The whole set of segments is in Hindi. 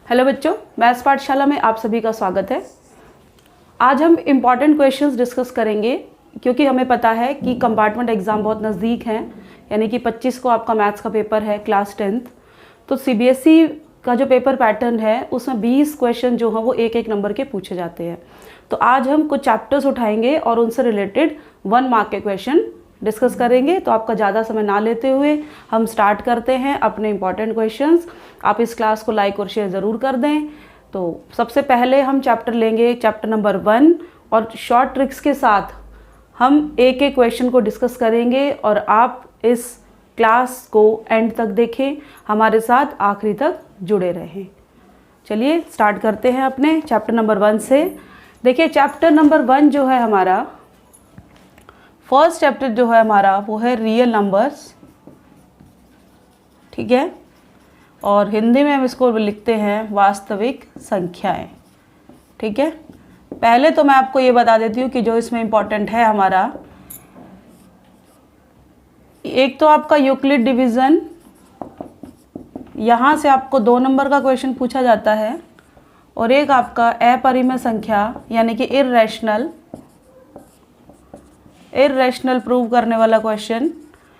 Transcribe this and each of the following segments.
हेलो बच्चों, मैथ्स पाठशाला में आप सभी का स्वागत है। आज हम इम्पॉर्टेंट क्वेश्चंस डिस्कस करेंगे क्योंकि हमें पता है कि कंपार्टमेंट एग्ज़ाम बहुत नज़दीक हैं, यानी कि 25 को आपका मैथ्स का पेपर है क्लास 10th। तो सीबीएसई का जो पेपर पैटर्न है उसमें 20 क्वेश्चन जो हैं वो एक एक नंबर के पूछे जाते हैं। तो आज हम कुछ चैप्टर्स उठाएंगे और उनसे रिलेटेड 1 मार्क के क्वेश्चन डिस्कस करेंगे। तो आपका ज़्यादा समय ना लेते हुए हम स्टार्ट करते हैं अपने इम्पॉर्टेंट क्वेश्चंस। आप इस क्लास को लाइक और शेयर ज़रूर कर दें। तो सबसे पहले हम चैप्टर लेंगे, चैप्टर नंबर 1, और शॉर्ट ट्रिक्स के साथ हम एक एक क्वेश्चन को डिस्कस करेंगे और आप इस क्लास को एंड तक देखें, हमारे साथ आखिरी तक जुड़े रहें। चलिए स्टार्ट करते हैं अपने चैप्टर नंबर 1 से। देखिए चैप्टर नंबर 1 जो है हमारा, फर्स्ट चैप्टर जो है हमारा वो है रियल नंबर्स, ठीक है, और हिंदी में हम इसको लिखते हैं वास्तविक संख्याएं, ठीक है। पहले तो मैं आपको ये बता देती हूँ कि जो इसमें इम्पोर्टेंट है हमारा, एक तो आपका यूक्लिड डिवीज़न, यहाँ से आपको 2 नंबर का क्वेश्चन पूछा जाता है, और एक आपका अपरिमेय संख्या यानी कि इर्रेशनल प्रूव करने वाला क्वेश्चन,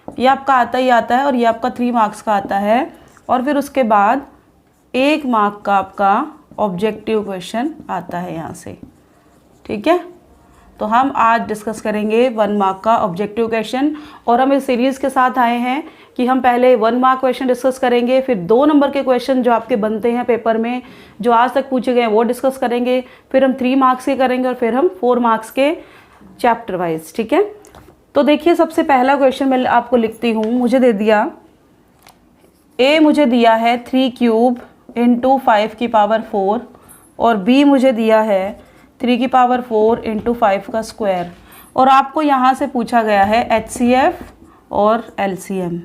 ये आपका आता ही आता है और ये आपका 3 मार्क्स का आता है। और फिर उसके बाद 1 मार्क का आपका ऑब्जेक्टिव क्वेश्चन आता है यहाँ से, ठीक है। तो हम आज डिस्कस करेंगे 1 मार्क का ऑब्जेक्टिव क्वेश्चन, और हम इस सीरीज़ के साथ आए हैं कि हम पहले 1 मार्क क्वेश्चन डिस्कस करेंगे, फिर 2 नंबर के क्वेश्चन जो आपके बनते हैं पेपर में जो आज तक पूछे गए हैं वो डिस्कस करेंगे, फिर हम 3 मार्क्स के करेंगे और फिर हम 4 मार्क्स के चैप्टर वाइज, ठीक है। तो देखिए सबसे पहला क्वेश्चन मैं आपको लिखती हूँ। मुझे दे दिया ए, मुझे दिया है 3 क्यूब इंटू 5 की पावर 4, और बी मुझे दिया है 3 की पावर 4 इंटू 5 का स्क्वायर, और आपको यहाँ से पूछा गया है HCF और LCM।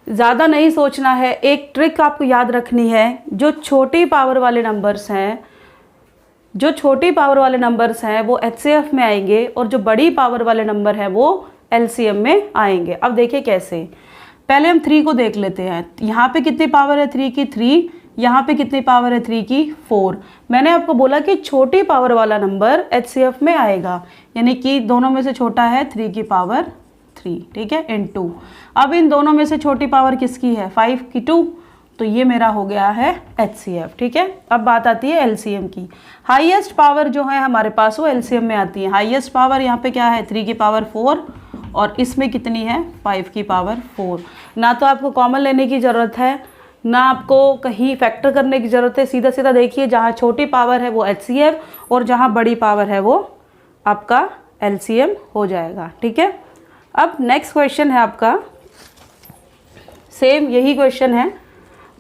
ज़्यादा नहीं सोचना है, एक ट्रिक आपको याद रखनी है, जो छोटी पावर वाले नंबर्स हैं वो HCF में आएंगे और जो बड़ी पावर वाले नंबर हैं वो LCM में आएंगे। अब देखिए कैसे, पहले हम 3 को देख लेते हैं। यहाँ पे कितनी पावर है 3 की 3, यहाँ पे कितनी पावर है 3 की 4। मैंने आपको बोला कि छोटी पावर वाला नंबर HCF में आएगा, यानी कि दोनों में से छोटा है 3 की पावर 3, ठीक है, इनटू। अब इन दोनों में से छोटी पावर किसकी है 5 की 2, तो ये मेरा हो गया है HCF, ठीक है। अब बात आती है LCM की। हाईएस्ट पावर जो है हमारे पास वो LCM में आती है। हाईएस्ट पावर यहाँ पे क्या है 3 की पावर 4, और इसमें कितनी है 5 की पावर 4। ना तो आपको कॉमन लेने की ज़रूरत है, ना आपको कहीं फैक्टर करने की ज़रूरत है। सीधा सीधा देखिए, जहाँ छोटी पावर है वो HCF और जहाँ बड़ी पावर है वो आपका LCM हो जाएगा, ठीक है। अब नेक्स्ट क्वेश्चन है आपका, सेम यही क्वेश्चन है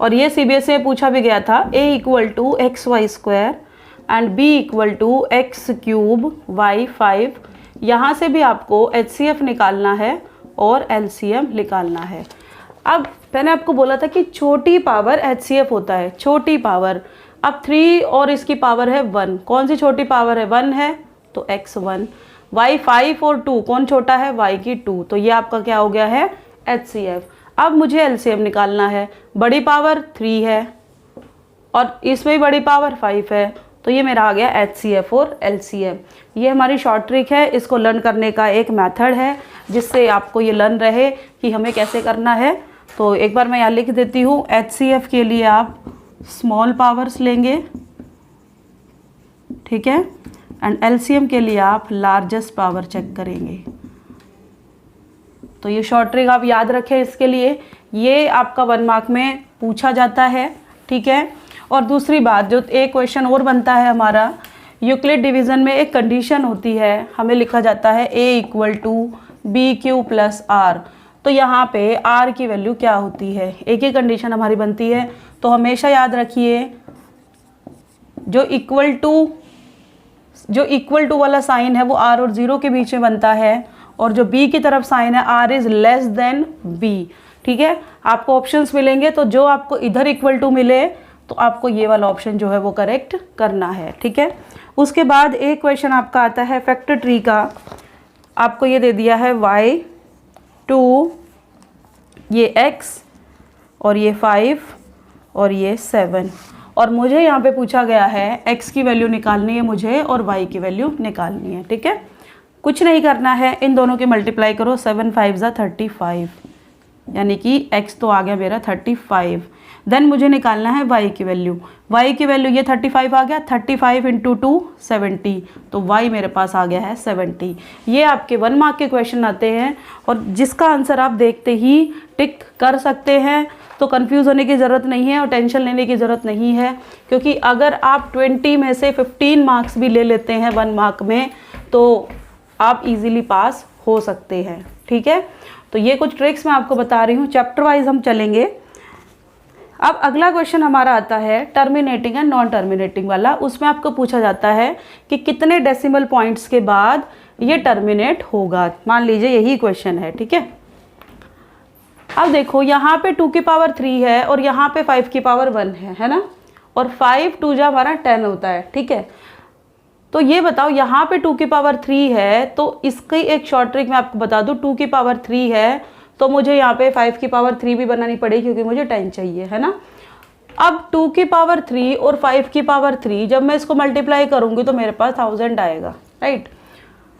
और ये CBSE में पूछा भी गया था। A equal to XY² and B equal to X³ Y5। यहाँ से भी आपको HCF निकालना है और LCM निकालना है। अब मैंने आपको बोला था कि छोटी पावर HCF होता है, छोटी पावर। अब 3 और इसकी पावर है 1, कौन सी छोटी पावर है 1 है तो X1। Y5 और 2 कौन छोटा है Y की 2, तो ये आपका क्या हो गया है HCF। अब मुझे LCM निकालना है, बड़ी पावर 3 है और इसमें भी बड़ी पावर 5 है, तो ये मेरा आ गया HCF और LCM। ये हमारी शॉर्ट ट्रिक है, इसको लर्न करने का एक मेथड है जिससे आपको ये लर्न रहे कि हमें कैसे करना है। तो एक बार मैं यहाँ लिख देती हूँ, HCF के लिए आप स्मॉल पावर्स लेंगे, ठीक है, एंड LCM के लिए आप लार्जेस्ट पावर चेक करेंगे। तो ये शॉर्ट ट्रिक आप याद रखें, इसके लिए ये आपका 1 मार्क में पूछा जाता है, ठीक है। और दूसरी बात, जो एक क्वेश्चन और बनता है हमारा, यूक्लिड डिवीज़न में एक कंडीशन होती है, हमें लिखा जाता है A equal to BQ plus R। तो यहाँ पे R की वैल्यू क्या होती है, एक ही कंडीशन हमारी बनती है। तो हमेशा याद रखिए, जो इक्वल टू वाला साइन है वो R और 0 के बीच में बनता है, और जो B की तरफ साइन है R is less than B, ठीक है। आपको ऑप्शंस मिलेंगे, तो जो आपको इधर इक्वल टू मिले तो आपको ये वाला ऑप्शन जो है वो करेक्ट करना है, ठीक है। उसके बाद एक क्वेश्चन आपका आता है फैक्टर ट्री का। आपको ये दे दिया है Y2, ये X और ये 5 और ये 7। और मुझे यहाँ पे पूछा गया है x की वैल्यू निकालनी है मुझे और y की वैल्यू निकालनी है। ठीक है, कुछ नहीं करना है, इन दोनों के मल्टीप्लाई करो, 7 5 ज़ा 35, यानी कि x तो आ गया मेरा 35। देन मुझे निकालना है y की वैल्यू। y की वैल्यू ये 35 आ गया, 35 इंटू 2 70, तो y मेरे पास आ गया है 70। ये आपके 1 मार्क के क्वेश्चन आते हैं और जिसका आंसर आप देखते ही टिक कर सकते हैं, तो कंफ्यूज होने की ज़रूरत नहीं है और टेंशन लेने की ज़रूरत नहीं है, क्योंकि अगर आप 20 में से 15 मार्क्स भी ले लेते हैं 1 मार्क में तो आप इजीली पास हो सकते हैं। ठीक है, तो ये कुछ ट्रिक्स मैं आपको बता रही हूँ, चैप्टर वाइज हम चलेंगे। अब अगला क्वेश्चन हमारा आता है टर्मिनेटिंग एंड नॉन टर्मिनेटिंग वाला। उसमें आपको पूछा जाता है कि कितने डेसिमल पॉइंट्स के बाद ये टर्मिनेट होगा। मान लीजिए यही क्वेश्चन है। ठीक है, अब देखो यहाँ पे 2 की पावर 3 है और यहाँ पे 5 की पावर 1 है ना, और 5 2 जा हमारा 10 होता है। ठीक है, तो ये बताओ यहाँ पे 2 की पावर 3 है, तो इसकी एक शॉर्ट ट्रिक मैं आपको बता दूँ। 2 की पावर 3 है तो मुझे यहाँ पे 5 की पावर 3 भी बनानी पड़ेगी, क्योंकि मुझे 10 चाहिए, है ना। अब 2 की पावर 3 और 5 की पावर 3 जब मैं इसको मल्टीप्लाई करूँगी तो मेरे पास 1000 आएगा, राइट।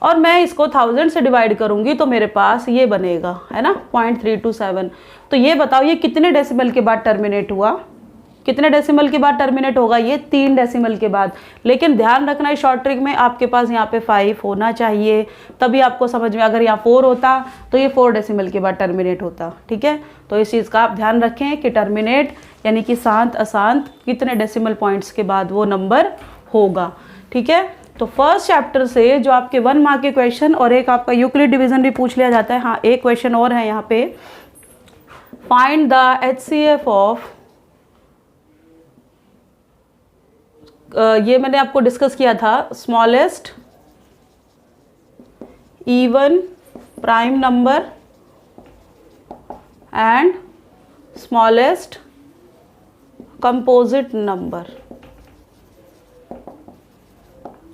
और मैं इसको 1000 से डिवाइड करूँगी तो मेरे पास ये बनेगा, है ना, 0.327। तो ये बताओ ये कितने डेसिमल के बाद टर्मिनेट हुआ, कितने डेसिमल के बाद टर्मिनेट होगा, ये 3 डेसिमल के बाद। लेकिन ध्यान रखना है शॉर्ट ट्रिक में आपके पास यहाँ पे 5 होना चाहिए, तभी आपको समझ में। अगर यहाँ 4 होता तो ये 4 डेसिमल के बाद टर्मिनेट होता। ठीक है, तो इस चीज़ का आप ध्यान रखें कि टर्मिनेट यानी कि शांत अशांत कितने डेसिमल पॉइंट्स के बाद वो नंबर होगा। ठीक है, तो फर्स्ट चैप्टर से जो आपके 1 मार्क के क्वेश्चन और एक आपका यूक्लिड डिवीजन भी पूछ लिया जाता है। हाँ, एक क्वेश्चन और है यहाँ पे, फाइंड द HCF ऑफ, ये मैंने आपको डिस्कस किया था, smallest even prime number and smallest composite number.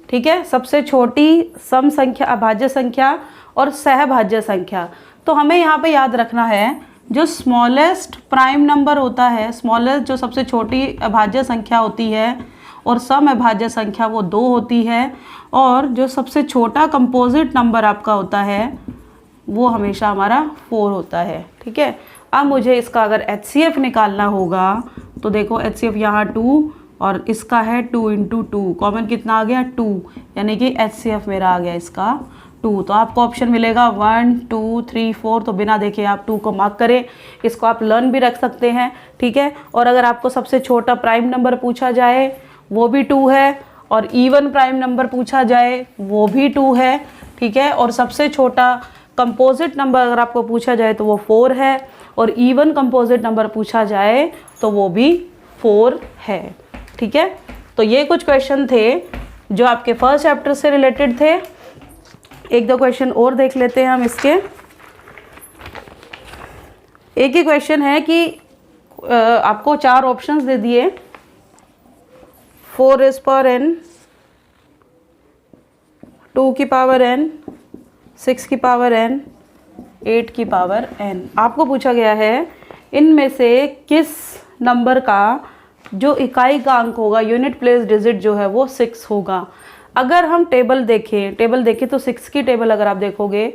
ठीक है, सबसे छोटी सम संख्या, अभाज्य संख्या और सहभाज्य संख्या। तो हमें यहाँ पे याद रखना है जो स्मॉलेस्ट प्राइम नंबर होता है, स्मॉलेस्ट जो सबसे छोटी अभाज्य संख्या होती है, और सम अभाज्य संख्या वो 2 होती है, और जो सबसे छोटा कंपोजिट नंबर आपका होता है वो हमेशा हमारा 4 होता है। ठीक है, अब मुझे इसका अगर HCF निकालना होगा तो देखो HCF यहाँ 2 और इसका है 2 इंटू 2, कॉमन कितना आ गया 2, यानी कि HCF मेरा आ गया इसका 2। तो आपको ऑप्शन मिलेगा 1 2 3 4, तो बिना देखे आप 2 को मार्क करें। इसको आप लर्न भी रख सकते हैं। ठीक है, और अगर आपको सबसे छोटा प्राइम नंबर पूछा जाए वो भी 2 है, और इवन प्राइम नंबर पूछा जाए वो भी 2 है। ठीक है, और सबसे छोटा कंपोजिट नंबर अगर आपको पूछा जाए तो वो 4 है, और इवन कंपोजिट नंबर पूछा जाए तो वो भी 4 है। ठीक है, तो ये कुछ क्वेश्चन थे जो आपके फर्स्ट चैप्टर से रिलेटेड थे। एक दो क्वेश्चन और देख लेते हैं हम इसके। एक ही क्वेश्चन है कि आपको 4 ऑप्शंस दे दिए, 4 raised power n, 2 की पावर n, 6 की पावर n, 8 की पावर n। आपको पूछा गया है इनमें से किस नंबर का जो इकाई का अंक होगा, यूनिट प्लेस डिजिट जो है वो 6 होगा। अगर हम टेबल देखें तो 6 की टेबल अगर आप देखोगे,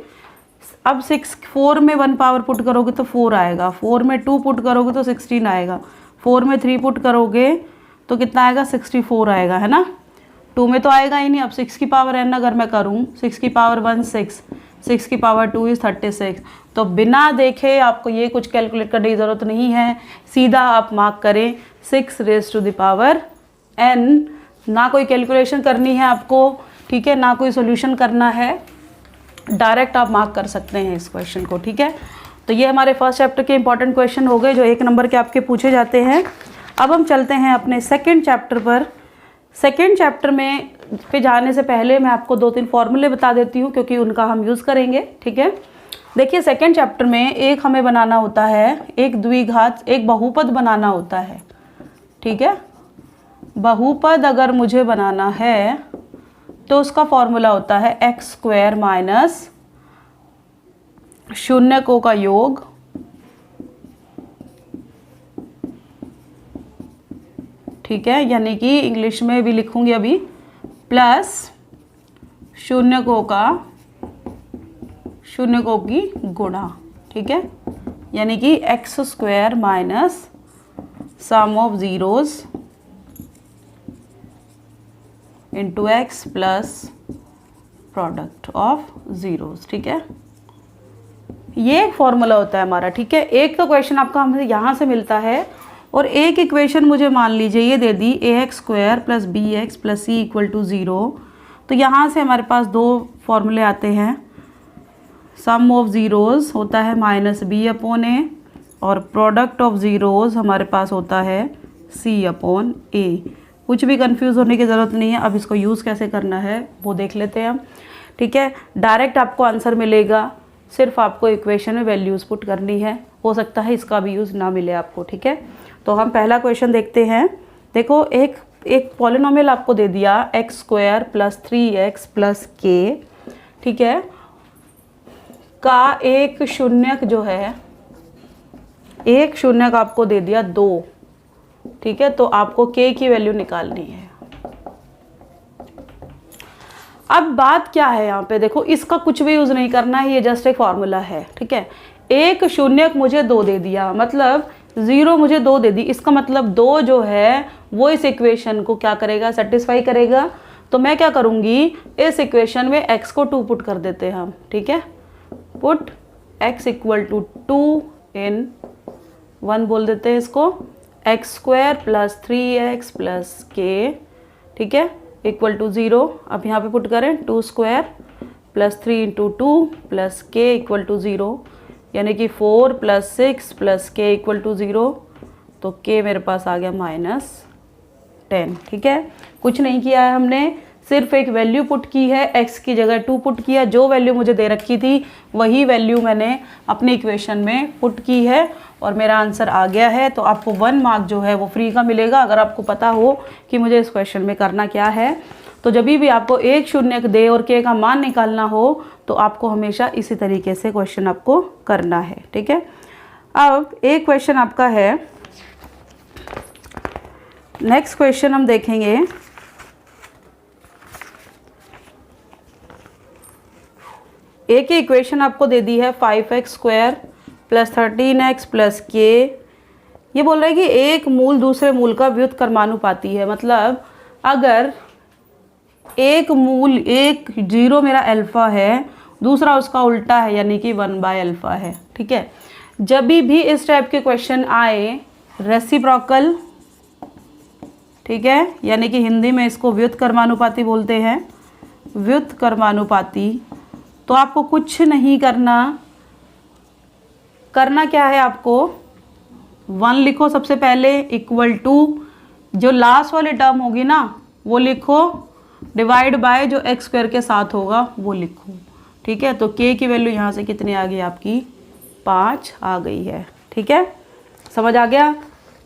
अब 6 4 में 1 पावर पुट करोगे तो 4 आएगा, 4 में 2 पुट करोगे तो 16 आएगा, 4 में 3 पुट करोगे तो कितना आएगा 64 आएगा, है ना। 2 में तो आएगा ही नहीं। अब 6 की पावर n अगर मैं करूँ, 6 की पावर 1 6, 6 की पावर 2 इज़ 36। तो बिना देखे आपको ये कुछ कैलकुलेट करने की ज़रूरत नहीं है, सीधा आप मार्क करें 6 raise to the power n। ना कोई कैलकुलेशन करनी है आपको, ठीक है, ना कोई सोल्यूशन करना है, डायरेक्ट आप मार्क कर सकते हैं इस क्वेश्चन को। ठीक है, तो ये हमारे फर्स्ट चैप्टर के इंपॉर्टेंट क्वेश्चन हो गए जो 1 नंबर के आपके पूछे जाते हैं। अब हम चलते हैं अपने सेकंड चैप्टर पर। सेकंड चैप्टर में पे जाने से पहले मैं आपको 2-3 फॉर्मूले बता देती हूँ, क्योंकि उनका हम यूज़ करेंगे। ठीक है, देखिए सेकंड चैप्टर में एक हमें बनाना होता है, एक द्विघात, एक बहुपद बनाना होता है। ठीक है, बहुपद अगर मुझे बनाना है तो उसका फॉर्मूला होता है x² माइनस शून्यकों का योग ठीक है, यानी कि इंग्लिश में भी लिखूंगी अभी, प्लस शून्यकों की गुणा, ठीक है, यानी कि x square minus sum of zeros into x plus product of zeros, ठीक है। ये एक फॉर्मूला होता है हमारा, ठीक है। एक तो क्वेश्चन आपका हमें यहाँ से मिलता है और एक इक्वेशन मुझे मान लीजिए ये दे दी A X square plus B X plus C equal to 0। तो यहाँ से हमारे पास दो फॉर्मूले आते हैं, सम ऑफ ज़ीरोज़ होता है माइनस बी अपॉन ए और प्रोडक्ट ऑफ ज़ीरोज़ हमारे पास होता है सी अपॉन ए। कुछ भी कंफ्यूज होने की ज़रूरत नहीं है। अब इसको यूज़ कैसे करना है वो देख लेते हैं हम, ठीक है। डायरेक्ट आपको आंसर मिलेगा, सिर्फ आपको इक्वेशन में वैल्यूज़ पुट करनी है। हो सकता है इसका भी यूज़ ना मिले आपको, ठीक है। तो हम पहला क्वेश्चन देखते हैं। देखो एक पॉलिनोमियल आपको दे दिया x square plus 3x plus के, ठीक है, का एक शून्यक जो है, एक शून्यक आपको दे दिया 2, ठीक है। तो आपको k की वैल्यू निकालनी है। अब बात क्या है यहाँ पे, देखो इसका कुछ भी यूज़ नहीं करना है, ये जस्ट एक फॉर्मूला है, ठीक है। एक शून्यक मुझे 2 दे दिया, मतलब 0 मुझे 2 दे दी, इसका मतलब 2 जो है वो इस इक्वेशन को क्या करेगा, सेटिस्फाई करेगा। तो मैं क्या करूँगी, इस इक्वेशन में x को 2 पुट कर देते हैं हम, ठीक है। पुट x इक्वल टू 2 इन 1 बोल देते हैं इसको, x square plus 3x plus के, ठीक है, इक्वल टू 0। अब यहाँ पे पुट करें 2 स्क्वायर प्लस 3 इंटू 2 प्लस के इक्वल टू 0, यानी कि 4 प्लस 6 प्लस के इक्वल टू 0। तो के मेरे पास आ गया -10, ठीक है। कुछ नहीं किया है हमने, सिर्फ एक वैल्यू पुट की है, x की जगह 2 पुट किया, जो वैल्यू मुझे दे रखी थी वही वैल्यू मैंने अपनी इक्वेशन में पुट की है और मेरा आंसर आ गया है। तो आपको 1 मार्क जो है वो फ्री का मिलेगा, अगर आपको पता हो कि मुझे इस क्वेश्चन में करना क्या है। तो जब भी आपको एक शून्यक दे और के का मान निकालना हो तो आपको हमेशा इसी तरीके से क्वेश्चन आपको करना है, ठीक है। अब एक क्वेश्चन आपका है, नेक्स्ट क्वेश्चन हम देखेंगे। एक ही इक्वेशन आपको दे दी है 5x square plus 13x plus के। ये बोल रहा है कि एक मूल दूसरे मूल का व्युत्क्रमानुपाती है, मतलब अगर एक मूल, एक 0 मेरा अल्फ़ा है, दूसरा उसका उल्टा है यानी कि 1/अल्फ़ा है, ठीक है। जब भी इस टाइप के क्वेश्चन आए, रेसिप्रोकल, ठीक है, यानी कि हिंदी में इसको व्युत्क्रमानुपाती बोलते हैं, व्युत्क्रमानुपाती, तो आपको कुछ नहीं करना क्या है, आपको 1 लिखो सबसे पहले, इक्वल टू जो लास्ट वाली टर्म होगी ना वो लिखो, डिवाइड बाय जो एक्स स्क्वायर के साथ होगा वो लिखो, ठीक है। तो के की वैल्यू यहाँ से कितनी आ गई आपकी, 5 आ गई है, ठीक है। समझ आ गया,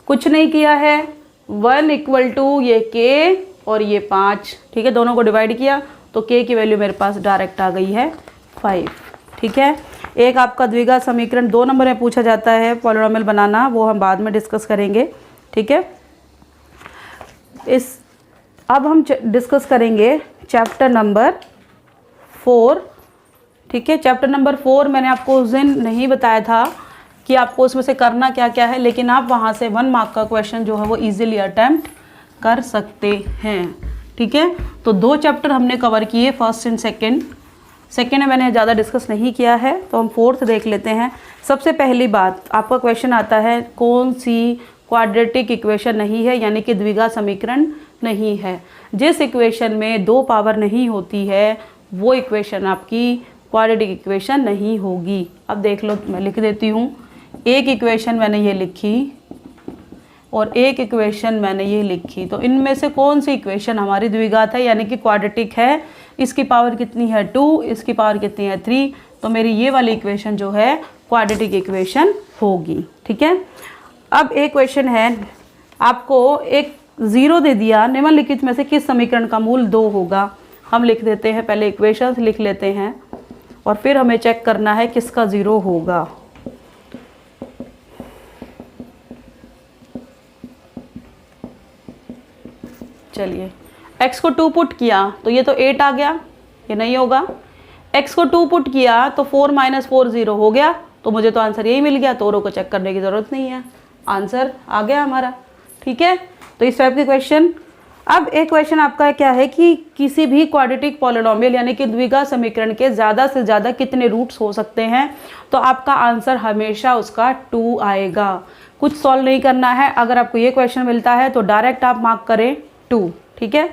कुछ नहीं किया है, 1 इक्वल टू ये के और ये 5, ठीक है, दोनों को डिवाइड किया तो के की वैल्यू मेरे पास डायरेक्ट आ गई है 5, ठीक है। एक आपका द्विघात समीकरण 2 नंबर में पूछा जाता है पॉलिनोमियल बनाना, वो हम बाद में डिस्कस करेंगे, ठीक है। अब हम डिस्कस करेंगे चैप्टर नंबर 4, ठीक है। चैप्टर नंबर 4 मैंने आपको उस दिन नहीं बताया था कि आपको उसमें से करना क्या क्या है, लेकिन आप वहाँ से 1 मार्क का क्वेश्चन जो है वो इजीली अटेम्प्ट कर सकते हैं, ठीक है। तो 2 चैप्टर हमने कवर किए, फर्स्ट एंड सेकेंड में मैंने ज़्यादा डिस्कस नहीं किया है, तो हम 4th देख लेते हैं। सबसे पहली बात, आपका क्वेश्चन आता है कौन सी क्वाड्रेटिक इक्वेशन नहीं है, यानी कि द्विघात समीकरण नहीं है। जिस इक्वेशन में 2 पावर नहीं होती है वो इक्वेशन आपकी क्वाड्रेटिक इक्वेशन नहीं होगी। अब देख लो, मैं लिख देती हूँ, एक इक्वेशन मैंने ये लिखी और एक इक्वेशन मैंने ये लिखी, तो इनमें से कौन सी इक्वेशन हमारी द्विघात है यानी कि क्वाड्रेटिक है। इसकी पावर कितनी है 2, इसकी पावर कितनी है 3, तो मेरी ये वाली इक्वेशन जो है क्वाड्रेटिक इक्वेशन होगी, ठीक है। अब एक क्वेश्चन है, आपको एक 0 दे दिया, निम्नलिखित में से किस समीकरण का मूल 2 होगा। हम लिख देते हैं, पहले इक्वेशंस लिख लेते हैं और फिर हमें चेक करना है किसका 0 होगा। चलिए x को 2 पुट किया तो ये तो 8 आ गया, ये नहीं होगा। x को 2 पुट किया तो 4 - 4 0 हो गया, तो मुझे तो आंसर यही मिल गया, तो औरों को चेक करने की ज़रूरत नहीं है, आंसर आ गया हमारा। ठीक है, तो इस टाइप के क्वेश्चन। अब एक क्वेश्चन आपका क्या है कि किसी भी क्वाड्रेटिक पॉलिनोमियल यानी कि द्विघात समीकरण के ज़्यादा से ज़्यादा कितने रूट्स हो सकते हैं, तो आपका आंसर हमेशा उसका 2 आएगा। कुछ सॉल्व नहीं करना है, अगर आपको ये क्वेश्चन मिलता है तो डायरेक्ट आप मार्क करें 2। ठीक है,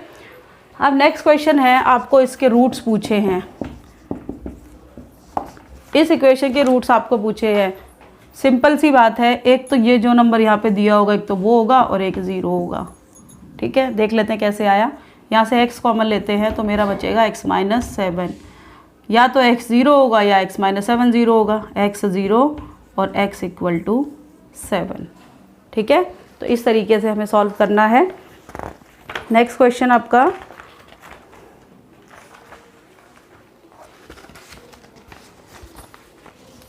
अब नेक्स्ट क्वेश्चन है, आपको इसके रूट्स पूछे हैं, इस इक्वेशन के रूट्स आपको पूछे हैं। सिंपल सी बात है, एक तो ये जो नंबर यहाँ पे दिया होगा एक तो वो होगा और एक 0 होगा। ठीक है, देख लेते हैं कैसे आया। यहाँ से x कॉमन लेते हैं तो मेरा बचेगा x - 7, या तो x 0 होगा या x - 7 0 होगा, x 0 और x = 7। ठीक है, तो इस तरीके से हमें सॉल्व करना है। नेक्स्ट क्वेश्चन आपका,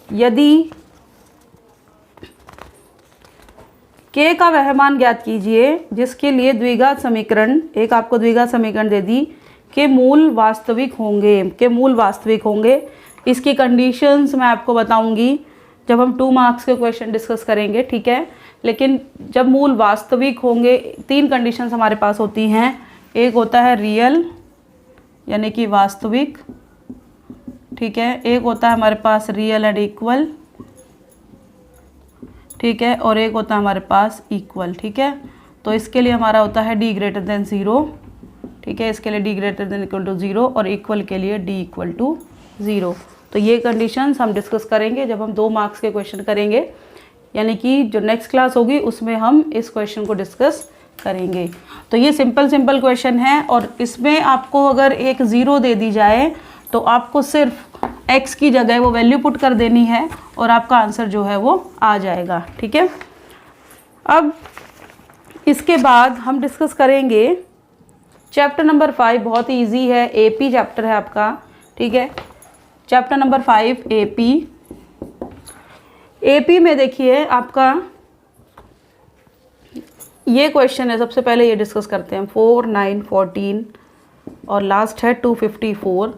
यदि k का वह मान ज्ञात कीजिए जिसके लिए द्विघात समीकरण, एक आपको द्विघात समीकरण दे दी, के मूल वास्तविक होंगे, इसकी कंडीशंस मैं आपको बताऊंगी जब हम 2 मार्क्स के क्वेश्चन डिस्कस करेंगे। ठीक है, लेकिन जब मूल वास्तविक होंगे 3 कंडीशंस हमारे पास होती हैं। एक होता है रियल यानी कि वास्तविक, ठीक है, एक होता है हमारे पास रियल एंड इक्वल, ठीक है, और एक होता है हमारे पास इक्वल। ठीक है, तो इसके लिए हमारा होता है d > 0, ठीक है, इसके लिए d > 0 और इक्वल के लिए d = 0। तो ये कंडीशंस हम डिस्कस करेंगे जब हम 2 मार्क्स के क्वेश्चन करेंगे, यानी कि जो नेक्स्ट क्लास होगी उसमें हम इस क्वेश्चन को डिस्कस करेंगे। तो ये सिंपल क्वेश्चन है, और इसमें आपको अगर एक 0 दे दी जाए तो आपको सिर्फ x की जगह वो वैल्यू पुट कर देनी है और आपका आंसर जो है वो आ जाएगा। ठीक है, अब इसके बाद हम डिस्कस करेंगे चैप्टर नंबर 5, बहुत ही ईजी है, AP चैप्टर है आपका। ठीक है, चैप्टर नंबर 5 AP में देखिए आपका ये क्वेश्चन है, सबसे पहले ये डिस्कस करते हैं। 4, 9, 14 और लास्ट है 254,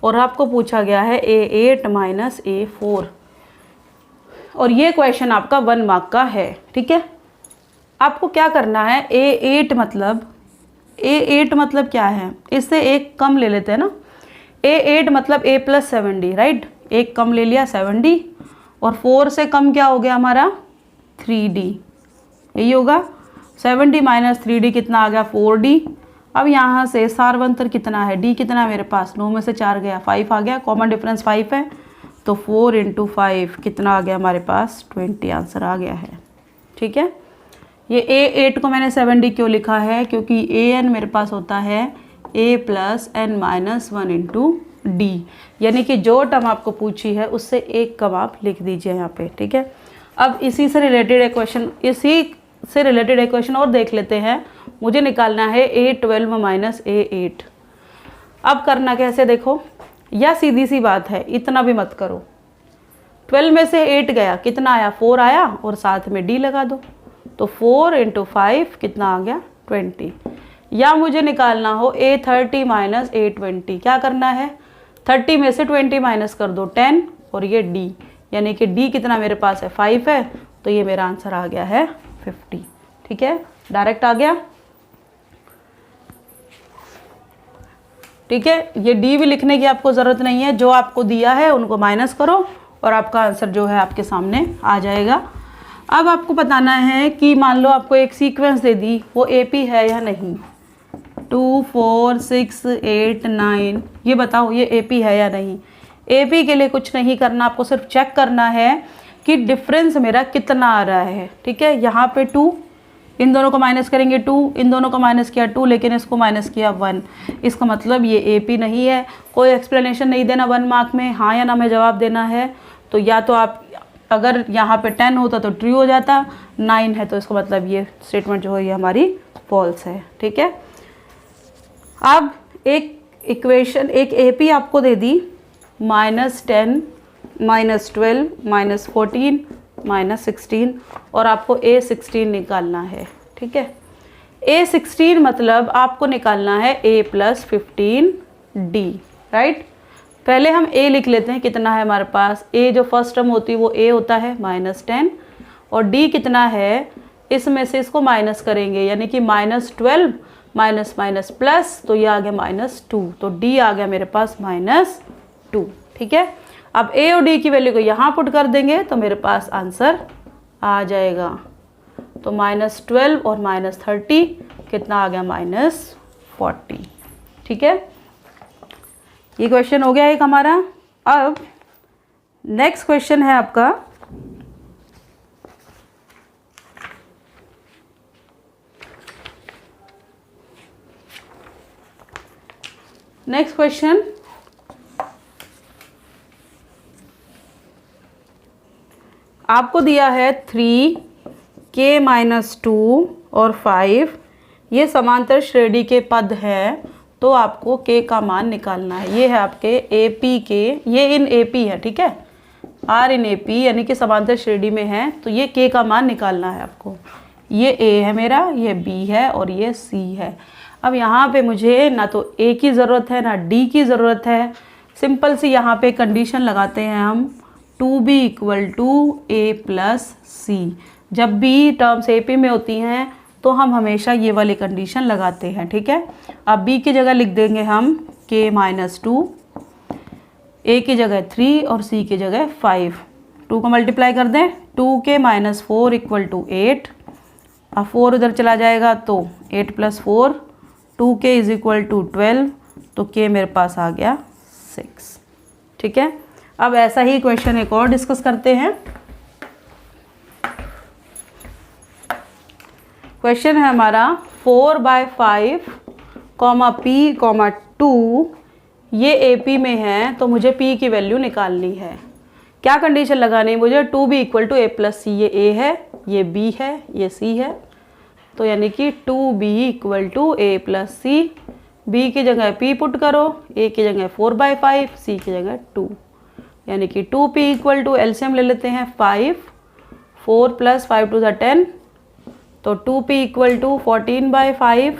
और आपको पूछा गया है A8 - A4, और ये क्वेश्चन आपका 1 मार्क का है। ठीक है, आपको क्या करना है, A8 मतलब क्या है, इससे एक कम ले लेते हैं ना। A8 मतलब A + 7D, राइट, एक कम ले लिया 7D, और 4 से कम क्या हो गया हमारा 3D, यही होगा। 7D - 3D कितना आ गया 4D। अब यहाँ से सार्वंतर कितना है, D कितना है मेरे पास, 9 में से 4 गया, 5 आ गया, कॉमन डिफरेंस 5 है, तो 4 × 5 कितना आ गया हमारे पास 20, आंसर आ गया है। ठीक है, ये A8 को मैंने 7D क्यों लिखा है, क्योंकि AN मेरे पास होता है A + n - 1 × D, यानी कि जो टर्म आपको पूछी है उससे एक कम आप लिख दीजिए यहाँ पे। ठीक है, अब इसी से रिलेटेड एक क्वेश्चन और देख लेते हैं। मुझे निकालना है A12 - A8। अब करना कैसे, देखो, या सीधी सी बात है, इतना भी मत करो। 12 में से 8 गया, कितना आया 4 आया, और साथ में D लगा दो, तो 4 × 5 कितना आ गया 20। या मुझे निकालना हो A30 - A20, क्या करना है, 30 में से 20 माइनस कर दो 10, और ये D, यानी कि D कितना मेरे पास है 5 है, तो ये मेरा आंसर आ गया है 50। ठीक है, डायरेक्ट आ गया। ठीक है, ये D भी लिखने की आपको ज़रूरत नहीं है, जो आपको दिया है उनको माइनस करो और आपका आंसर जो है आपके सामने आ जाएगा। अब आपको बताना है कि मान लो आपको एक सीक्वेंस दे दी, वो AP है या नहीं। 2, 4, 6, 8, 9, ये बताओ ये AP है या नहीं। AP के लिए कुछ नहीं करना, आपको सिर्फ चेक करना है कि डिफरेंस मेरा कितना आ रहा है। ठीक है, यहाँ पे 2, इन दोनों को माइनस करेंगे 2, इन दोनों को माइनस किया 2, लेकिन इसको माइनस किया 1, इसका मतलब ये AP नहीं है। कोई एक्सप्लेनेशन नहीं देना 1 मार्क में, हाँ या ना में जवाब देना है। तो या तो आप, अगर यहाँ पे 10 होता तो ट्रू हो जाता, 9 है तो इसका मतलब ये स्टेटमेंट जो है ये हमारी फॉल्स है। ठीक है, अब एक इक्वेशन, एक AP आपको दे दी -10, -12, -14, -16, और आपको A16 निकालना है। ठीक है, A16 मतलब आपको निकालना है A + 15D, राइट। पहले हम A लिख लेते हैं, कितना है हमारे पास, A जो फर्स्ट टर्म होती है वो A होता है -10, और D कितना है, इसमें से इसको माइनस करेंगे, यानी कि -12 माइनस माइनस प्लस, तो ये आ गया -2, तो D आ गया मेरे पास -2, ठीक है। अब A और D की वैल्यू को यहाँ पुट कर देंगे तो मेरे पास आंसर आ जाएगा, तो -12 और -30 कितना आ गया, -40, ठीक है। ये क्वेश्चन हो गया एक हमारा। अब नेक्स्ट क्वेश्चन है आपका नेक्स्ट क्वेश्चन, आपको दिया है 3k - 2 और 5, ये समांतर श्रेणी के पद हैं, तो आपको k का मान निकालना है। ये है आपके AP के, ये इन AP है, ठीक है, R इन AP यानी कि समांतर श्रेणी में है, तो ये k का मान निकालना है आपको। ये A है मेरा, ये B है और ये C है। अब यहाँ पे मुझे ना तो A की ज़रूरत है ना D की ज़रूरत है, सिंपल सी यहाँ पे कंडीशन लगाते हैं हम, 2B = A + C। जब भी टर्म्स AP में होती हैं तो हम हमेशा ये वाली कंडीशन लगाते हैं, ठीक है। अब B की जगह लिख देंगे हम k - 2, A की जगह 3 और C की जगह 5। 2 को मल्टीप्लाई कर दें, 2k - 4 = 8, अब 4 उधर चला जाएगा तो 8 + 4, 2k = 12, तो k मेरे पास आ गया 6, ठीक है। अब ऐसा ही क्वेश्चन एक और डिस्कस करते हैं। क्वेश्चन है हमारा 4/5, P, 2, ये AP में है, तो मुझे P की वैल्यू निकालनी है। क्या कंडीशन लगानी है मुझे, 2B = A + C, ये A है, ये B है, ये C है, तो यानी कि 2B = A + C, B की जगह P पुट करो, A की जगह 4/5, C की जगह 2, यानी कि 2P = एलसीएम ले लेते हैं 5, 4 + 5 × 10, तो 2P = 14/5,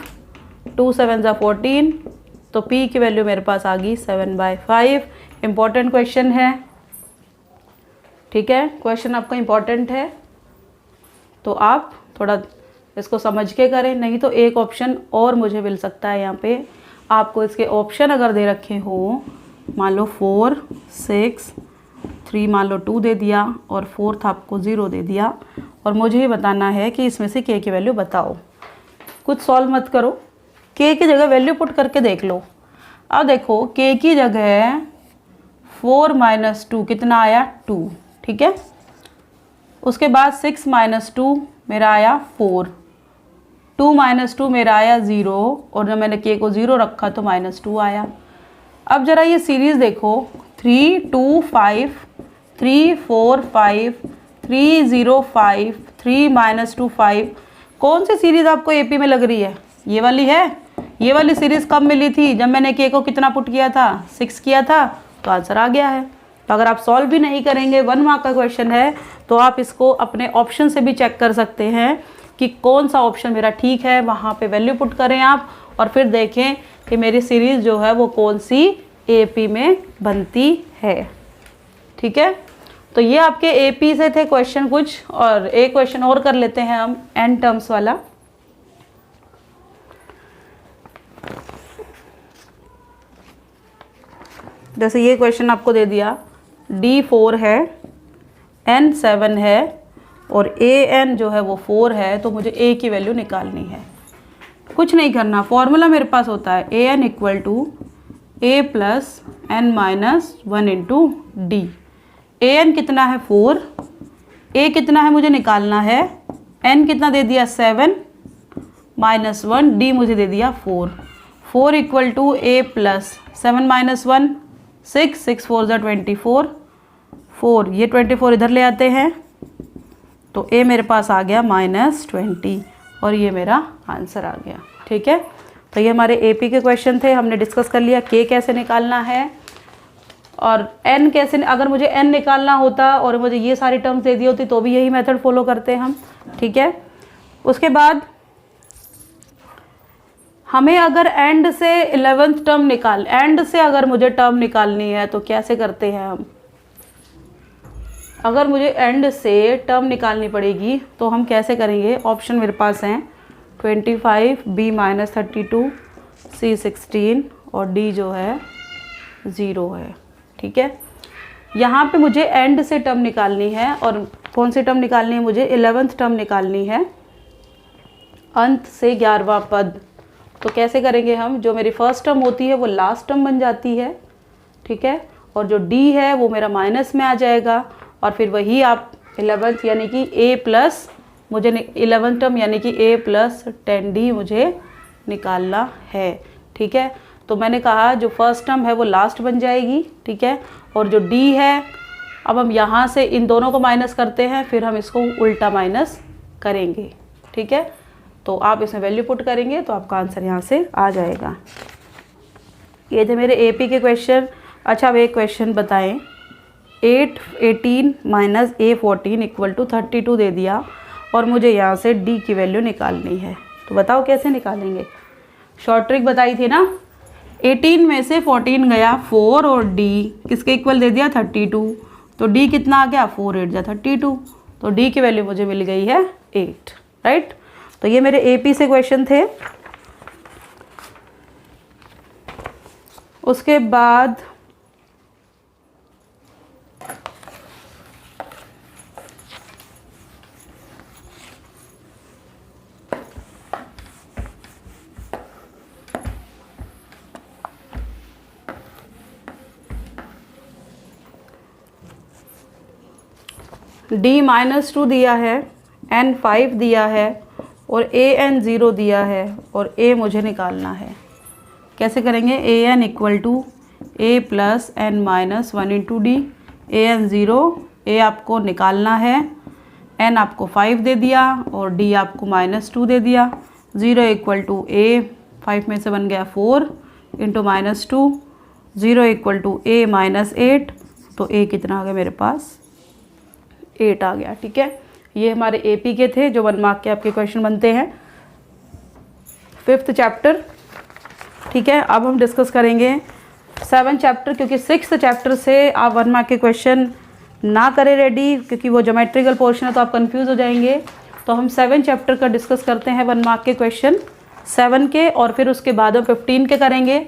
2 7 = 14, तो P की वैल्यू मेरे पास आ गई 7/5। इम्पॉर्टेंट क्वेश्चन है, ठीक है, क्वेश्चन आपका इम्पॉर्टेंट है, तो आप थोड़ा इसको समझ के करें, नहीं तो एक ऑप्शन और मुझे मिल सकता है यहाँ पे। आपको इसके ऑप्शन अगर दे रखे हो, मान लो 4, 6, 3 मान लो 2 दे दिया और 4th आपको 0 दे दिया, और मुझे ही बताना है कि इसमें से k की वैल्यू बताओ। कुछ सॉल्व मत करो, k की जगह वैल्यू पुट करके देख लो। अब देखो k की जगह 4 - 2 कितना आया, 2, ठीक है। उसके बाद 6 - 2 मेरा आया 4, 2 - 2 मेरा आया 0, और जब मैंने k को 0 रखा तो -2 आया। अब ज़रा ये सीरीज़ देखो, 3 2 5, 3 4 5, 3 0 5, 3 - 2 5, कौन सी सीरीज़ आपको AP में लग रही है, ये वाली है। ये वाली सीरीज़ कब मिली थी, जब मैंने k को कितना पुट किया था, 6 किया था, तो आंसर आ गया है। तो अगर आप सॉल्व भी नहीं करेंगे, 1 मार्क का क्वेश्चन है, तो आप इसको अपने ऑप्शन से भी चेक कर सकते हैं कि कौन सा ऑप्शन मेरा ठीक है, वहाँ पे वैल्यू पुट करें आप, और फिर देखें कि मेरी सीरीज़ जो है वो कौन सी AP में बनती है, ठीक है। तो ये आपके AP से थे क्वेश्चन कुछ, और एक क्वेश्चन और कर लेते हैं हम n टर्म्स वाला। जैसे ये क्वेश्चन आपको दे दिया, D4 है, N 7 है और AN जो है वो 4 है, तो मुझे A की वैल्यू निकालनी है। कुछ नहीं करना, फॉर्मूला मेरे पास होता है AN = A + n - 1 × D। AN कितना है 4, A कितना है मुझे निकालना है, N कितना दे दिया 7 - 1, D मुझे दे दिया 4। 4 = A + 7 - 1, 6, 6 4 = 24, 4 ये 24 इधर ले आते हैं, तो A मेरे पास आ गया -20, और ये मेरा आंसर आ गया, ठीक है। तो ये हमारे AP के क्वेश्चन थे, हमने डिस्कस कर लिया K कैसे निकालना है, और N कैसे, अगर मुझे N निकालना होता और मुझे ये सारी टर्म्स दे दी होती तो भी यही मेथड फॉलो करते हम, ठीक है। उसके बाद हमें अगर एंड से 11th टर्म एंड से अगर मुझे टर्म निकालनी है तो कैसे करते हैं हम? अगर मुझे एंड से टर्म निकालनी पड़ेगी तो हम कैसे करेंगे? ऑप्शन मेरे पास हैं 25, b - 32, c 16 और d जो है 0 है। ठीक है, यहाँ पे मुझे एंड से टर्म निकालनी है और कौन सी टर्म निकालनी है? मुझे 11th टर्म निकालनी है, अंत से 11वां पद। तो कैसे करेंगे हम? जो मेरी फर्स्ट टर्म होती है वो लास्ट टर्म बन जाती है, ठीक है, और जो d है वो मेरा माइनस में आ जाएगा और फिर वही आप 11th यानी कि a प्लस मुझे 11th टर्म यानी कि a प्लस 10d मुझे निकालना है। ठीक है, तो मैंने कहा जो फर्स्ट टर्म है वो लास्ट बन जाएगी, ठीक है, और जो d है अब हम यहाँ से इन दोनों को माइनस करते हैं, फिर हम इसको उल्टा माइनस करेंगे। ठीक है, तो आप इसमें वैल्यू पुट करेंगे तो आपका आंसर यहाँ से आ जाएगा। ये थे मेरे AP के क्वेश्चन। अच्छा, अब एक क्वेश्चन बताएं, 818 - a 14 = 32 दे दिया और मुझे यहाँ से d की वैल्यू निकालनी है, तो बताओ कैसे निकालेंगे? शॉर्ट ट्रिक बताई थी ना, 18 में से 14 गया 4 और d किसके इक्वल दे दिया? 32, तो d कितना आ गया? 4 8 जा 32, तो d की वैल्यू मुझे मिल गई है 8, राइट। तो ये मेरे AP से क्वेश्चन थे। उसके बाद d-2 दिया है, n 5 दिया है और an 0 दिया है और a मुझे निकालना है। कैसे करेंगे? an = a + n - 1 × d, an 0, a आपको निकालना है, n आपको 5 दे दिया और d आपको -2 दे दिया। 0 = a, 5 में से बन गया 4 × -2, 0 = a - 8, तो a कितना आ गया मेरे पास? 8 आ गया। ठीक है, ये हमारे AP के थे जो 1 मार्क के आपके क्वेश्चन बनते हैं। 5th चैप्टर, ठीक है, अब हम डिस्कस करेंगे 7th चैप्टर, क्योंकि 6th चैप्टर से आप 1 मार्क के क्वेश्चन ना करें रेडी, क्योंकि वो ज्योमेट्रिकल पोर्शन है तो आप कंफ्यूज हो जाएंगे। तो हम 7th चैप्टर का डिस्कस करते हैं 1 मार्क के क्वेश्चन 7 के, और फिर उसके बाद हम 15 के करेंगे,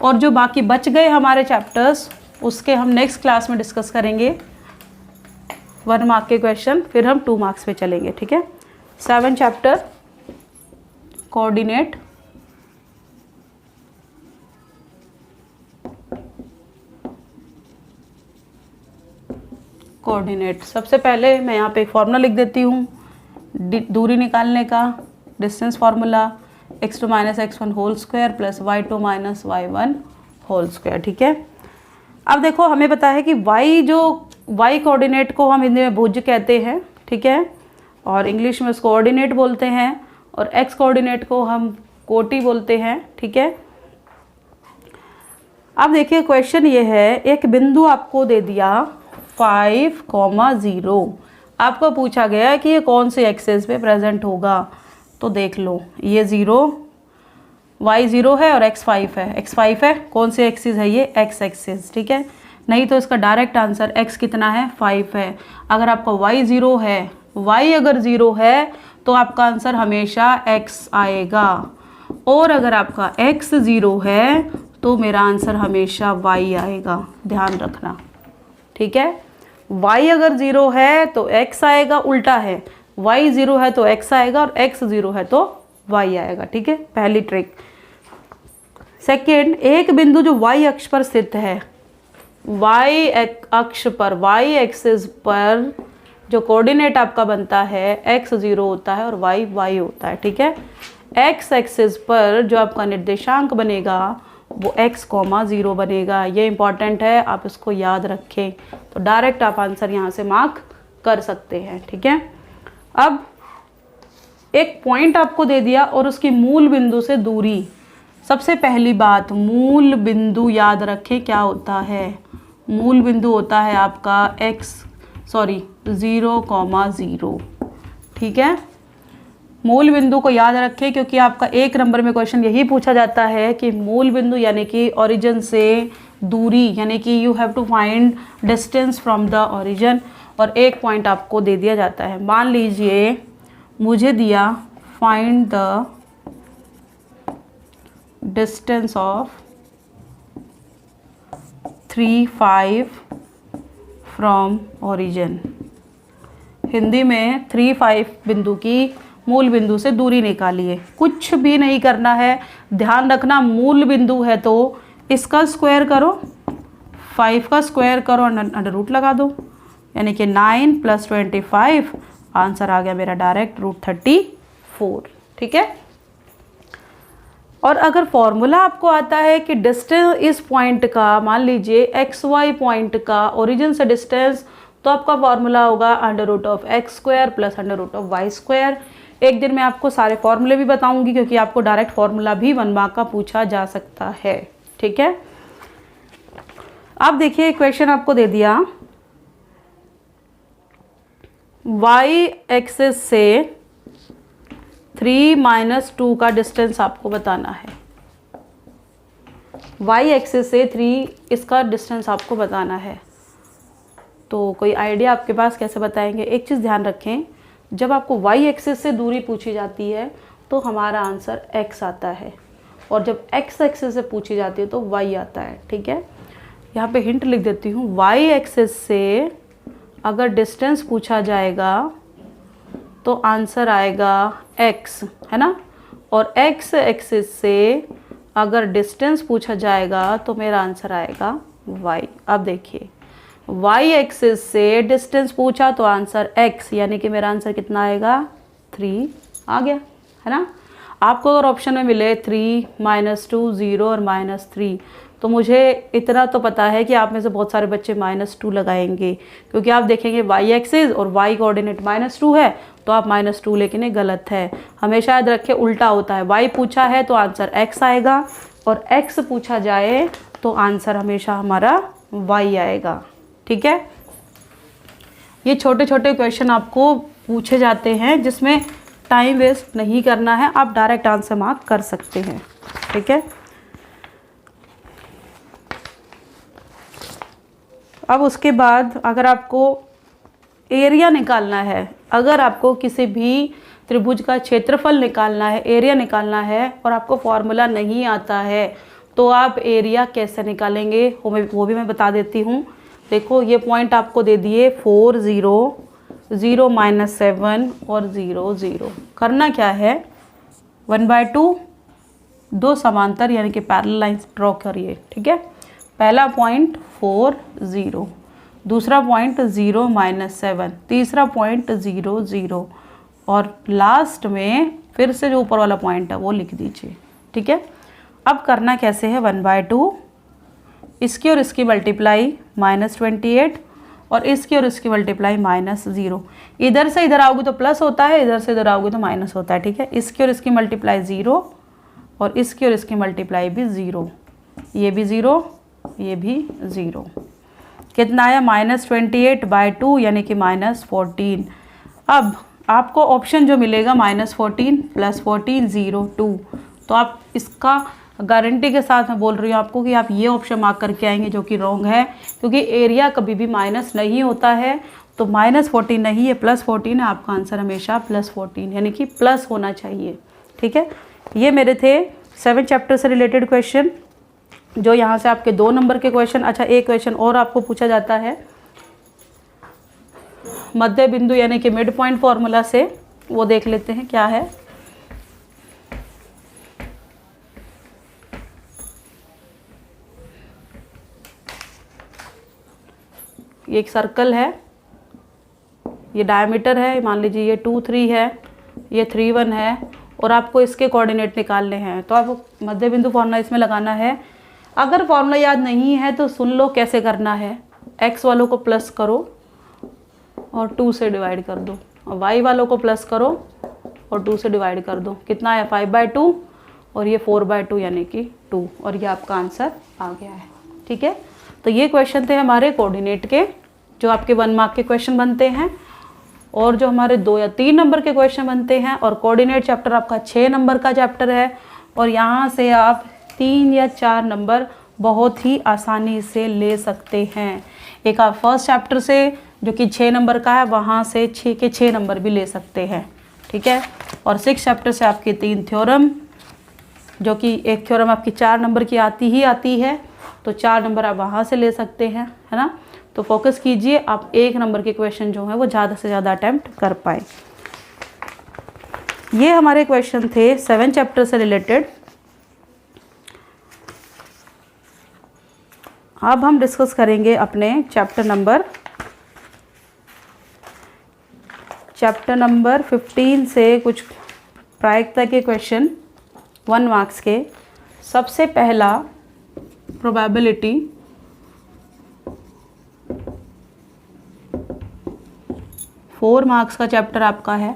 और जो बाकी बच गए हमारे चैप्टर्स उसके हम नेक्स्ट क्लास में डिस्कस करेंगे 1 मार्क के क्वेश्चन, फिर हम 2 मार्क्स पे चलेंगे। ठीक है, 7th चैप्टर कोऑर्डिनेट। सबसे पहले मैं यहाँ पे एक फॉर्मूला लिख देती हूँ दूरी निकालने का, distance formula x2 - x1 whole square plus y2 - y1 whole square. ठीक है, अब देखो हमें पता है कि y कोऑर्डिनेट को हम हिंदी में भुज कहते हैं, ठीक है, और इंग्लिश में उसको कोऑर्डिनेट बोलते हैं, और x कोऑर्डिनेट को हम कोटि बोलते हैं। ठीक है, अब देखिए क्वेश्चन ये है, एक बिंदु आपको दे दिया 5, 0, आपको पूछा गया कि ये कौन से एक्सेस पे प्रेजेंट होगा। तो देख लो, ये 0, y 0 है और x 5 है, x 5 है, कौन से एक्सिस है? ये x एक्सिस। ठीक है, नहीं तो इसका डायरेक्ट आंसर x कितना है? 5 है। अगर आपका y 0 है, y अगर 0 है तो आपका आंसर हमेशा x आएगा, और अगर आपका x 0 है तो मेरा आंसर हमेशा y आएगा, ध्यान रखना। ठीक है, y अगर 0 है तो x आएगा, उल्टा है, y 0 है तो x आएगा और x 0 है तो y आएगा। ठीक है, पहली ट्रिक। सेकेंड, एक बिंदु जो y अक्ष पर स्थित है, y अक्ष पर, y एक्सिस पर जो कोऑर्डिनेट आपका बनता है x 0 होता है और y होता है। ठीक है, x एक्सिस पर जो आपका निर्देशांक बनेगा वो x, 0 बनेगा। ये इंपॉर्टेंट है, आप इसको याद रखें, तो डायरेक्ट आप आंसर यहाँ से मार्क कर सकते हैं। ठीक है, अब एक पॉइंट आपको दे दिया और उसकी मूल बिंदु से दूरी। सबसे पहली बात, मूल बिंदु याद रखें क्या होता है? मूल बिंदु होता है आपका 0, 0। ठीक है, मूल बिंदु को याद रखें, क्योंकि आपका 1 नंबर में क्वेश्चन यही पूछा जाता है कि मूल बिंदु यानी कि ओरिजिन से दूरी, यानी कि you have to find distance from the origin, और 1 पॉइंट आपको दे दिया जाता है। मान लीजिए मुझे दिया find the distance of 3, 5 from origin. Hindi में 3, 5 बिंदु की मूल बिंदु से दूरी निकालिए। कुछ भी नहीं करना है, ध्यान रखना मूल बिंदु है तो इसका स्क्वायर करो, 5 का स्क्वायर करो, अंडर रूट लगा दो, यानी कि 9 + 25, आंसर आ गया मेरा डायरेक्ट √34। ठीक है। और अगर फॉर्मूला आपको आता है कि डिस्टेंस इस पॉइंट का, मान लीजिए XY पॉइंट का ओरिजिन से डिस्टेंस, तो आपका फॉर्मूला होगा √(x² + √(y²). एक दिन में आपको सारे फॉर्मूले भी बताऊंगी, क्योंकि आपको डायरेक्ट फॉर्मूला भी 1 मार्क का पूछा जा सकता है। ठीक है। अब देखिए इक्वेशन आपको दे दिया, y एक्सिस से 3 - 2 का डिस्टेंस आपको बताना है। y एक्सिस से 3 इसका डिस्टेंस आपको बताना है। तो कोई आइडिया आपके पास कैसे बताएंगे? एक चीज़ ध्यान रखें, जब आपको y एक्सिस से दूरी पूछी जाती है तो हमारा आंसर x आता है, और जब x एक्सिस से पूछी जाती है तो y आता है। ठीक है। यहाँ पे हिंट लिख देती हूँ, y एक्सिस से अगर डिस्टेंस पूछा जाएगा तो आंसर आएगा x, है ना, और x एक्सिस से अगर डिस्टेंस पूछा जाएगा तो मेरा आंसर आएगा y। अब देखिए y एक्सिस से डिस्टेंस पूछा तो आंसर x, यानी कि मेरा आंसर कितना आएगा 3 आ गया, है ना। आपको अगर ऑप्शन में मिले 3 - 2 0 और -3, तो मुझे इतना तो पता है कि आप में से बहुत सारे बच्चे -2 लगाएंगे, क्योंकि आप देखेंगे y एक्सिस और y कोऑर्डिनेट -2 है, तो आप -2 लेकिन ये गलत है। हमेशा याद रखें उल्टा होता है, y पूछा है तो आंसर x आएगा, और x पूछा जाए तो आंसर हमेशा हमारा y आएगा। ठीक है। ये छोटे छोटे क्वेश्चन आपको पूछे जाते हैं जिसमें टाइम वेस्ट नहीं करना है, आप डायरेक्ट आंसर मार्क कर सकते हैं। ठीक है। अब उसके बाद अगर आपको एरिया निकालना है, अगर आपको किसी भी त्रिभुज का क्षेत्रफल निकालना है, एरिया निकालना है, और आपको फॉर्मूला नहीं आता है, तो आप एरिया कैसे निकालेंगे वो भी मैं बता देती हूँ। देखो ये पॉइंट आपको दे दिए 4 0 0 -7 और 0 0। करना क्या है, 1/2 दो समांतर यानी कि पैरेलल लाइंस ड्रॉ करिए। ठीक है। पहला पॉइंट 4 0, दूसरा पॉइंट 0 -7, तीसरा पॉइंट 0 0, और लास्ट में फिर से जो ऊपर वाला पॉइंट है वो लिख दीजिए। ठीक है। अब करना कैसे है, 1/2 इसकी और इसकी मल्टीप्लाई -28, और इसकी और इसकी मल्टीप्लाई -0। इधर से इधर आओगे तो प्लस होता है, इधर से इधर आओगे तो माइनस होता है। ठीक है। इसकी और इसकी मल्टीप्लाई 0, और इसकी और इसकी मल्टीप्लाई भी 0, ये भी 0, ये भी 0। कितना आया, -28/2 यानी कि -14। अब आपको ऑप्शन जो मिलेगा -14 + 14 0 2, तो आप इसका गारंटी के साथ मैं बोल रही हूँ आपको कि आप ये ऑप्शन मार्क करके आएंगे, जो कि रॉन्ग है, क्योंकि एरिया कभी भी माइनस नहीं होता है। तो -14 नहीं है, +14 है। आपका आंसर हमेशा +14 यानी कि प्लस होना चाहिए। ठीक है। ये मेरे थे 7 चैप्टर से रिलेटेड क्वेश्चन, जो यहाँ से आपके 2 नंबर के क्वेश्चन। अच्छा, एक क्वेश्चन और आपको पूछा जाता है मध्य बिंदु यानी कि मिड पॉइंट फॉर्मूला से, वो देख लेते हैं क्या है। ये एक सर्कल है, ये डायमीटर है, मान लीजिए ये 2 3 है, ये 3 1 है, और आपको इसके कोऑर्डिनेट निकालने हैं। तो आप मध्य बिंदु फॉर्मूला इसमें लगाना है। अगर फॉर्मूला याद नहीं है तो सुन लो कैसे करना है। x वालों को प्लस करो और 2 से डिवाइड कर दो, और y वालों को प्लस करो और 2 से डिवाइड कर दो। कितना है, 5/2, और ये 4/2 यानी कि 2, और ये आपका आंसर आ गया है। ठीक है। तो ये क्वेश्चन थे हमारे कोऑर्डिनेट के, जो आपके 1 मार्क के क्वेश्चन बनते हैं। और जो हमारे 2 या 3 नंबर के क्वेश्चन बनते हैं, और कोऑर्डिनेट चैप्टर आपका 6 नंबर का चैप्टर है, और यहाँ से आप 3 या 4 नंबर बहुत ही आसानी से ले सकते हैं। एक आप फर्स्ट चैप्टर से जो कि 6 नंबर का है, वहाँ से 6 के 6 नंबर भी ले सकते हैं, ठीक है। और 6 चैप्टर से आपके 3 थ्योरम, जो कि एक थ्योरम आपकी 4 नंबर की आती है, तो 4 नंबर आप वहाँ से ले सकते हैं, है ना। तो फोकस कीजिए, आप 1 नंबर के क्वेश्चन जो है वो ज़्यादा से ज़्यादा अटैम्प्ट कर पाए। ये हमारे क्वेश्चन थे 7 चैप्टर से रिलेटेड। अब हम डिस्कस करेंगे अपने चैप्टर नंबर 15 से कुछ प्रायिकता के क्वेश्चन 1 मार्क्स के। सबसे पहला प्रोबेबिलिटी, 4 मार्क्स का चैप्टर आपका है,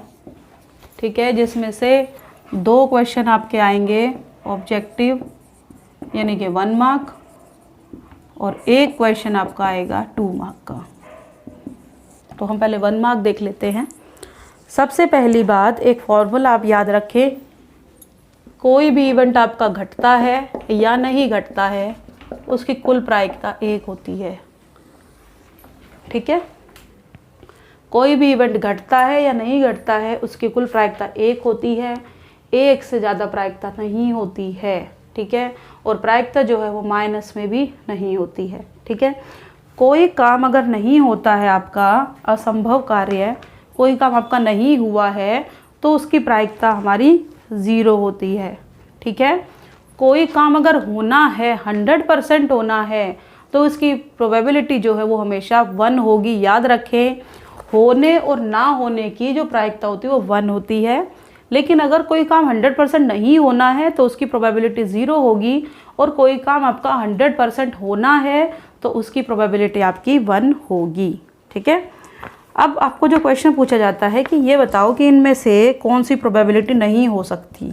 ठीक है, जिसमें से 2 क्वेश्चन आपके आएंगे ऑब्जेक्टिव यानी कि 1 मार्क, और 1 क्वेश्चन आपका आएगा 2 मार्क का। तो हम पहले 1 मार्क देख लेते हैं। सबसे पहली बात, एक फॉर्मूला आप याद रखें, कोई भी इवेंट आपका घटता है या नहीं घटता है, उसकी कुल प्रायिकता 1 होती है, ठीक है। कोई भी इवेंट घटता है या नहीं घटता है, उसकी कुल प्रायिकता 1 होती है, 1 से ज़्यादा प्रायिकता नहीं होती है, ठीक है। और प्रायिकता जो है वो माइनस में भी नहीं होती है, ठीक है। कोई काम अगर नहीं होता है आपका, असंभव कार्य, कोई काम आपका नहीं हुआ है, तो उसकी प्रायिकता हमारी 0 होती है, ठीक है। कोई काम अगर होना है, 100% होना है, तो उसकी प्रोबेबिलिटी जो है वो हमेशा 1 होगी। याद रखें, होने और ना होने की जो प्रायिकता होती है वो 1 होती है, लेकिन अगर कोई काम 100% नहीं होना है तो उसकी प्रोबेबिलिटी 0 होगी, और कोई काम आपका 100% होना है तो उसकी प्रोबेबिलिटी आपकी 1 होगी, ठीक है। अब आपको जो क्वेश्चन पूछा जाता है कि ये बताओ कि इनमें से कौन सी प्रोबेबिलिटी नहीं हो सकती।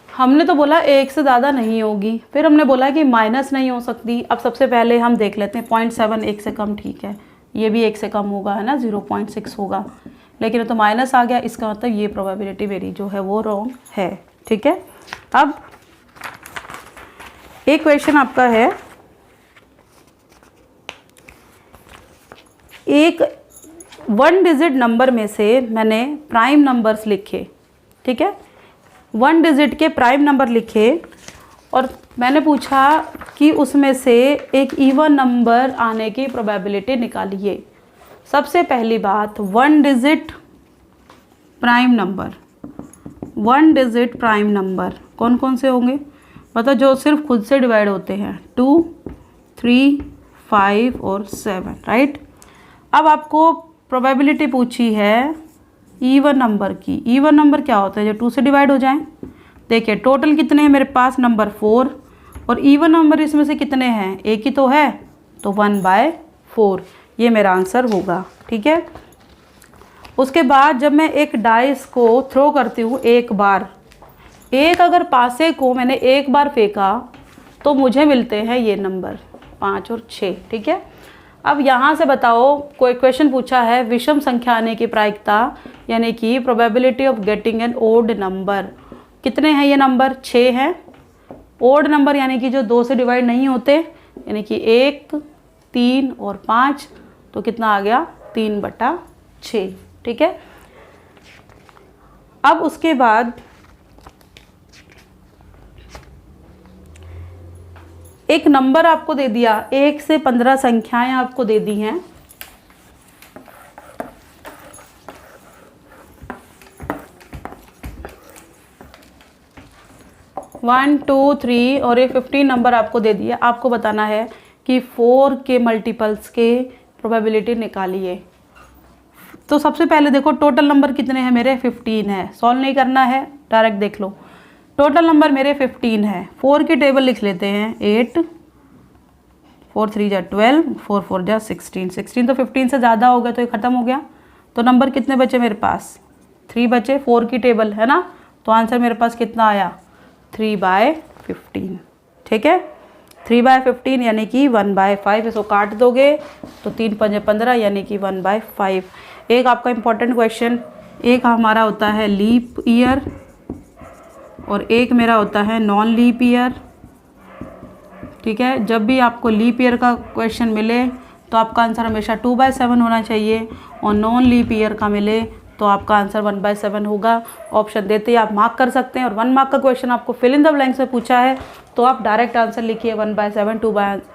हमने तो बोला 1 से ज़्यादा नहीं होगी, फिर हमने बोला कि माइनस नहीं हो सकती। अब सबसे पहले हम देख लेते हैं 0.7 1 से कम, ठीक है, ये भी 1 से कम होगा, है ना, 0.6 होगा, लेकिन तो माइनस आ गया, इसका मतलब ये प्रोबेबिलिटी मेरी जो है वो रॉन्ग है, ठीक है। अब एक क्वेश्चन आपका है, एक 1 डिजिट नंबर में से मैंने प्राइम नंबर्स लिखे, ठीक है, 1 डिजिट के प्राइम नंबर लिखे, और मैंने पूछा कि उसमें से एक इवन नंबर आने की प्रोबेबिलिटी निकालिए। सबसे पहली बात, 1 digit prime number, 1 digit prime number कौन कौन से होंगे, मतलब जो सिर्फ खुद से डिवाइड होते हैं, 2, 3, 5 और 7, राइट। अब आपको प्रोबेबिलिटी पूछी है इवन नंबर की। इवन नंबर क्या होता है, जो 2 से डिवाइड हो जाएं। देखिए टोटल कितने हैं मेरे पास, नंबर 4, और इवन नंबर इसमें से कितने हैं, एक ही तो है, तो 1/4, ये मेरा आंसर होगा, ठीक है। उसके बाद जब मैं एक डाइस को थ्रो करती हूँ एक बार, एक अगर पासे को मैंने एक बार फेंका तो मुझे मिलते हैं ये नंबर 5 और 6, ठीक है। अब यहाँ से बताओ, कोई क्वेश्चन पूछा है विषम संख्या आने की प्रायिकता, यानी कि probability of getting an odd number. कितने हैं ये नंबर, 6 हैं। ओड नंबर यानी कि जो 2 से डिवाइड नहीं होते, यानी कि 1, 3 और 5, तो कितना आ गया, 3/6, ठीक है। अब उसके बाद एक नंबर आपको दे दिया, 1 से 15 संख्याएं आपको दे दी हैं, वन, 2, 3 और ये 15 नंबर आपको दे दिया। आपको बताना है कि 4 के मल्टीपल्स के प्रोबेबिलिटी निकालिए। तो सबसे पहले देखो टोटल नंबर कितने हैं मेरे, 15 है। सॉल्व नहीं करना है, डायरेक्ट देख लो। टोटल नंबर मेरे 15 है। 4 की टेबल लिख लेते हैं, 8, 4 3 जा 12, 4 4 जा 16। 16 तो 15 से ज़्यादा हो गया, तो ये ख़त्म हो गया। तो नंबर कितने बचे मेरे पास, 3 बचे। 4 की टेबल है ना, तो आंसर मेरे पास कितना आया, 3/15, ठीक है। 3/15 यानी कि 1/5, इसको काट दोगे तो 3 पंजे 15 यानी कि 1/5। एक आपका इम्पॉर्टेंट क्वेश्चन, एक हमारा होता है लीप ईयर और एक मेरा होता है नॉन लीप ईयर। ठीक है, जब भी आपको लीप ईयर का क्वेश्चन मिले तो आपका आंसर हमेशा 2/7 होना चाहिए, और नॉन लीप ईयर का मिले तो आपका आंसर 1/7 होगा। ऑप्शन देते ही आप मार्क कर सकते हैं, और 1 मार्क का क्वेश्चन आपको फिल इन द ब्लैंक्स में पूछा है तो आप डायरेक्ट आंसर लिखिए 1/7,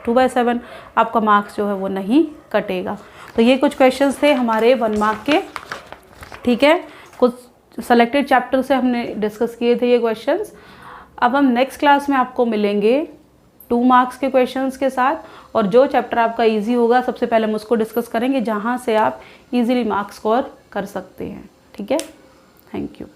2/7, आपका मार्क्स जो है वो नहीं कटेगा। तो ये कुछ क्वेश्चंस थे हमारे 1 मार्क के। ठीक है, कुछ सेलेक्टेड चैप्टर से हमने डिस्कस किए थे ये क्वेश्चंस। अब हम नेक्स्ट क्लास में आपको मिलेंगे 2 मार्क्स के क्वेश्चंस के साथ, और जो चैप्टर आपका इजी होगा सबसे पहले हम उसको डिस्कस करेंगे, जहाँ से आप इजीली मार्क्स स्कोर कर सकते हैं। ठीक है, थैंक यू।